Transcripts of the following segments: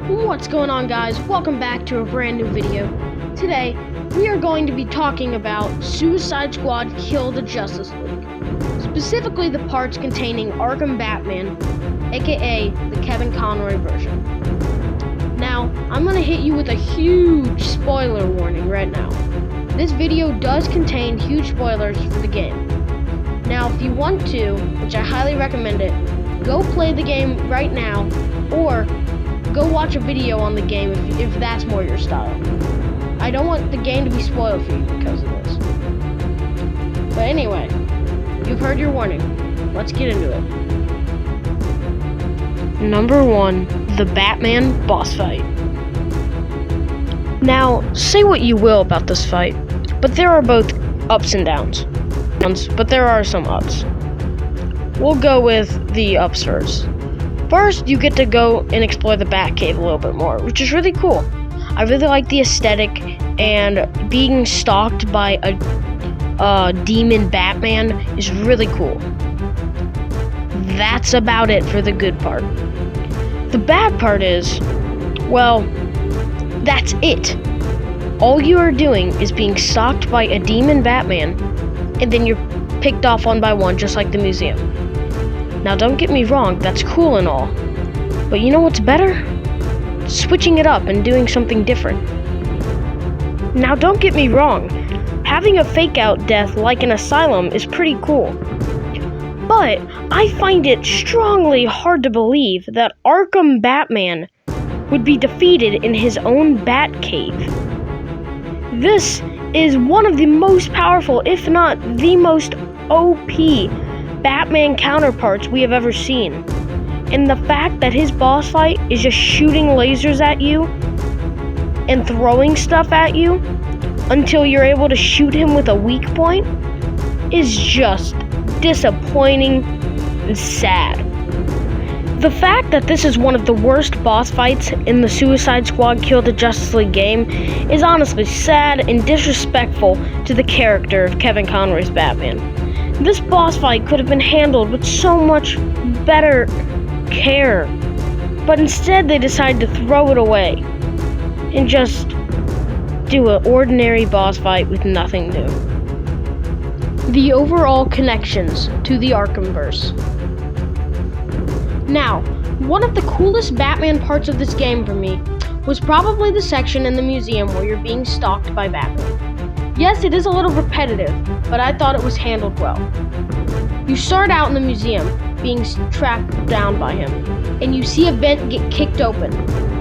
What's going on, guys? Welcome back to a brand new video. Today, we are going to be talking about Suicide Squad Kill the Justice League. Specifically the parts containing Arkham Batman, aka the Kevin Conroy version. Now, I'm going to hit you with a huge spoiler warning right now. This video does contain huge spoilers for the game. Now, if you want to, which I highly recommend it, go play the game right now, or go watch a video on the game if that's more your style. I don't want the game to be spoiled for you because of this. But anyway, you've heard your warning. Let's get into it. Number 1, the Batman boss fight. Now, say what you will about this fight, but there are both ups and downs. But there are some ups. We'll go with the ups first. First, you get to go and explore the Batcave a little bit more, which is really cool. I really like the aesthetic, and being stalked by a demon Batman is really cool. That's about it for the good part. The bad part is, well, that's it. All you are doing is being stalked by a demon Batman, and then you're picked off one by one, just like the museum. Now, don't get me wrong, that's cool and all, but you know what's better? Switching it up and doing something different. Now, don't get me wrong, having a fake-out death like an asylum is pretty cool, but I find it strongly hard to believe that Arkham Batman would be defeated in his own Batcave. This is one of the most powerful, if not the most OP Batman counterparts we have ever seen. And the fact that his boss fight is just shooting lasers at you and throwing stuff at you until you're able to shoot him with a weak point is just disappointing and sad. The fact that this is one of the worst boss fights in the Suicide Squad Kill the Justice League game is honestly sad and disrespectful to the character of Kevin Conroy's Batman. This boss fight could have been handled with so much better care, but instead they decided to throw it away and just do an ordinary boss fight with nothing new. The overall connections to the Arkhamverse. Now, one of the coolest Batman parts of this game for me was probably the section in the museum where you're being stalked by Batman. Yes, it is a little repetitive, but I thought it was handled well. You start out in the museum, being trapped down by him, and you see a vent get kicked open,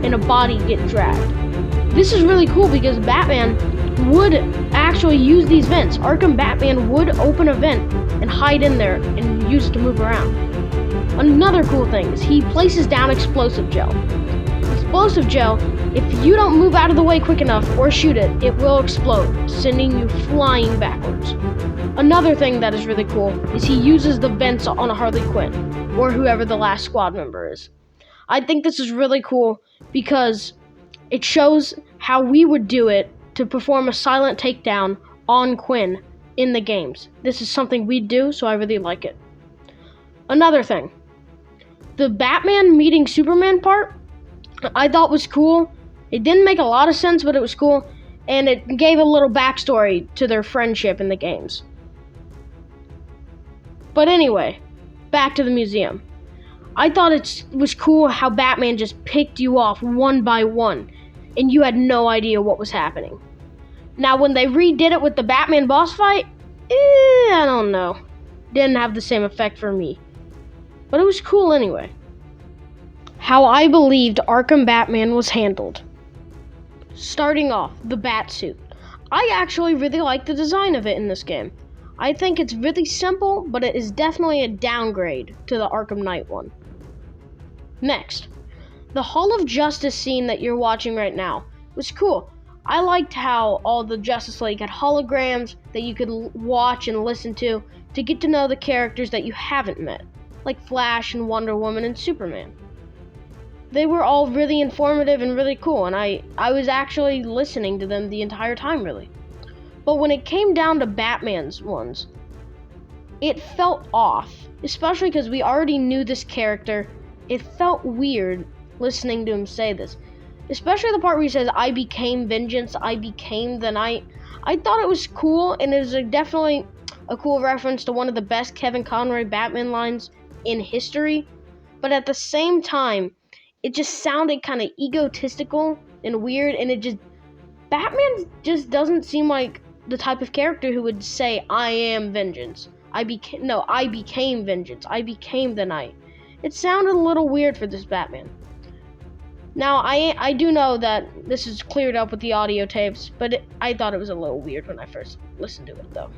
and a body get dragged. This is really cool because Batman would actually use these vents. Arkham Batman would open a vent and hide in there and use it to move around. Another cool thing is he places down explosive gel. Explosive gel, if you don't move out of the way quick enough or shoot it, it will explode, sending you flying backwards. Another thing that is really cool is he uses the vents on a Harley Quinn, or whoever the last squad member is. I think this is really cool because it shows how we would do it to perform a silent takedown on Quinn in the games. This is something we do, so I really like it. Another thing, the Batman meeting Superman part, I thought was cool. It didn't make a lot of sense, but it was cool, and it gave a little backstory to their friendship in the games. But anyway, back to the museum. I thought it was cool how Batman just picked you off one by one, and you had no idea what was happening. Now, when they redid it with the Batman boss fight, I don't know. Didn't have the same effect for me. But it was cool anyway. How I believed Arkham Batman was handled. Starting off, the Batsuit. I actually really like the design of it in this game. I think it's really simple, but it is definitely a downgrade to the Arkham Knight one. Next, the Hall of Justice scene that you're watching right now was cool. I liked how all the Justice League had holograms that you could watch and listen to get to know the characters that you haven't met, like Flash and Wonder Woman and Superman. They were all really informative and really cool, and I was actually listening to them the entire time, really. But when it came down to Batman's ones, it felt off, especially because we already knew this character. It felt weird listening to him say this. Especially the part where he says, I became vengeance, I became the night. I thought it was cool, and it was definitely a cool reference to one of the best Kevin Conroy Batman lines in history. But at the same time, it just sounded kind of egotistical and weird, and Batman just doesn't seem like the type of character who would say, I am vengeance. I became vengeance. I became the night. It sounded a little weird for this Batman. Now, I do know that this is cleared up with the audio tapes, but I thought it was a little weird when I first listened to it, though.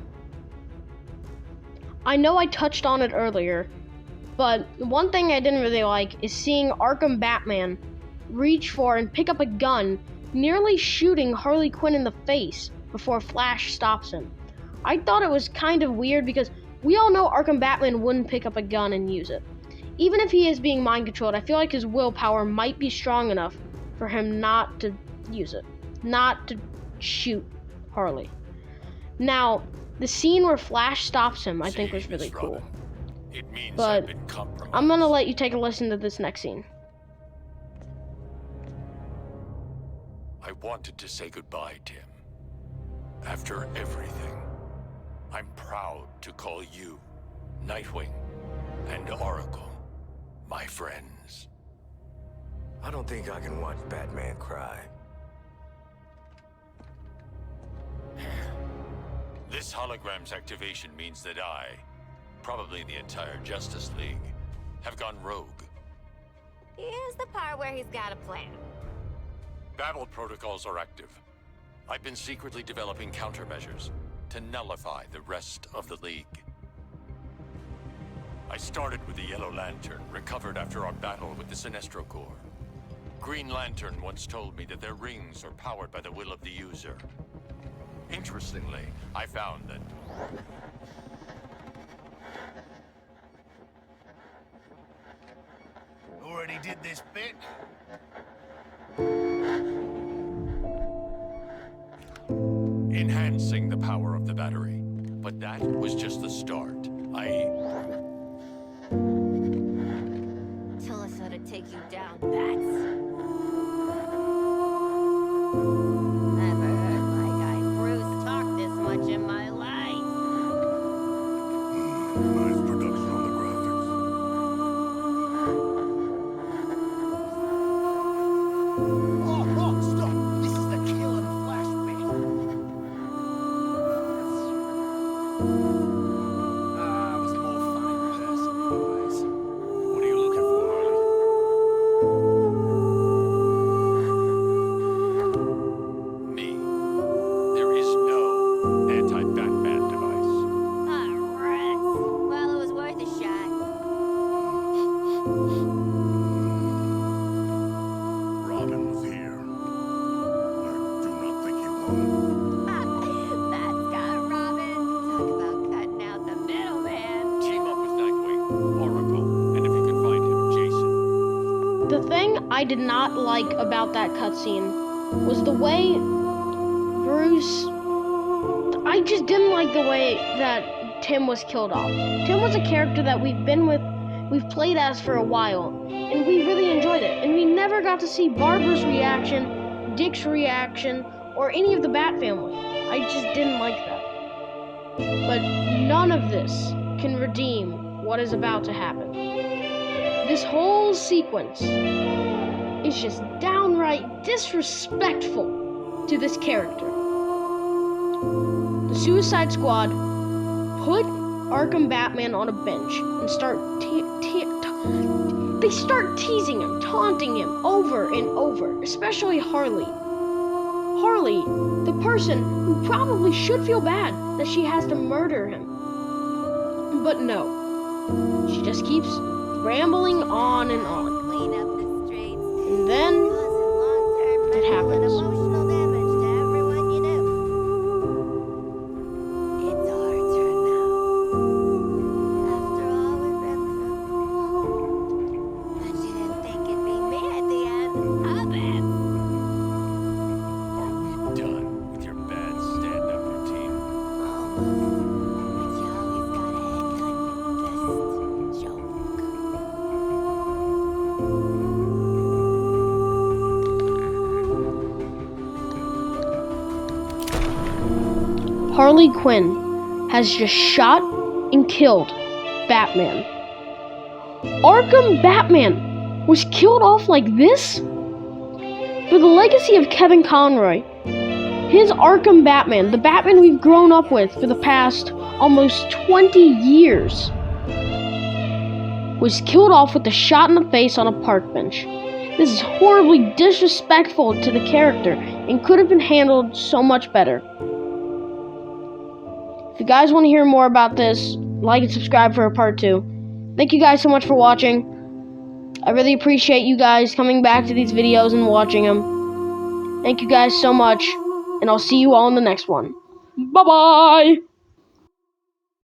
I know I touched on it earlier, but one thing I didn't really like is seeing Arkham Batman reach for and pick up a gun, nearly shooting Harley Quinn in the face before Flash stops him. I thought it was kind of weird because we all know Arkham Batman wouldn't pick up a gun and use it. Even if he is being mind controlled, I feel like his willpower might be strong enough for him not to use it, not to shoot Harley. Now, the scene where Flash stops him, I think was really cool. It means But I've been compromised. I'm gonna let you take a listen to this next scene. I wanted to say goodbye, Tim. After everything, I'm proud to call you, Nightwing, and Oracle, my friends. I don't think I can watch Batman cry. This hologram's activation means that I, probably the entire Justice League, have gone rogue. Here's the part where he's got a plan. Battle protocols are active. I've been secretly developing countermeasures to nullify the rest of the League. I started with the Yellow Lantern, recovered after our battle with the Sinestro Corps. Green Lantern once told me that their rings are powered by the will of the user. Interestingly, I found that Already did this bit. enhancing the power of the battery. But that was just the start. Tell us how to take you down, Bats. Never heard my guy Bruce talk this much in my life. Nice production on the graphics. Oh, stop! This is the kill and Flash bit. I was a more funny person anyways. What are you looking for, Harley? me. There is no anti-Batman device. Ah, rats. Well, it was worth a shot. Robin was here. I do not think he won. That's got Robin. Talk about cutting out the middleman. Team up with Nightwing, Oracle, and if you can find him, Jason. The thing I did not like about that cutscene was the way Bruce. I just didn't like the way that Tim was killed off. Tim was a character that we've played as for a while, and we really enjoyed it. And we never got to see Barbara's reaction, Dick's reaction, or any of the Bat family. I just didn't like that. But none of this can redeem what is about to happen. This whole sequence is just downright disrespectful to this character. The Suicide Squad put Arkham Batman on a bench and they start teasing him, taunting him over and over, especially Harley. Harley, the person who probably should feel bad that she has to murder him. But no, she just keeps rambling on and on. Clean up the streets. And then Causing long-term it mental and happens. emotional damage to everyone you knew. It's our turn now. After all we've been through. Bet you didn't think it'd be me at the end. Huh, Bats? Are we done with your bad stand-up routine? But you always gotta end on your best joke. Harley Quinn has just shot and killed Batman. Arkham Batman was killed off like this? For the legacy of Kevin Conroy, his Arkham Batman, the Batman we've grown up with for the past almost 20 years, was killed off with a shot in the face on a park bench. This is horribly disrespectful to the character and could have been handled so much better. If you guys want to hear more about this, like and subscribe for a part 2. Thank you guys so much for watching. I really appreciate you guys coming back to these videos and watching them. Thank you guys so much, and I'll see you all in the next one. Bye-bye!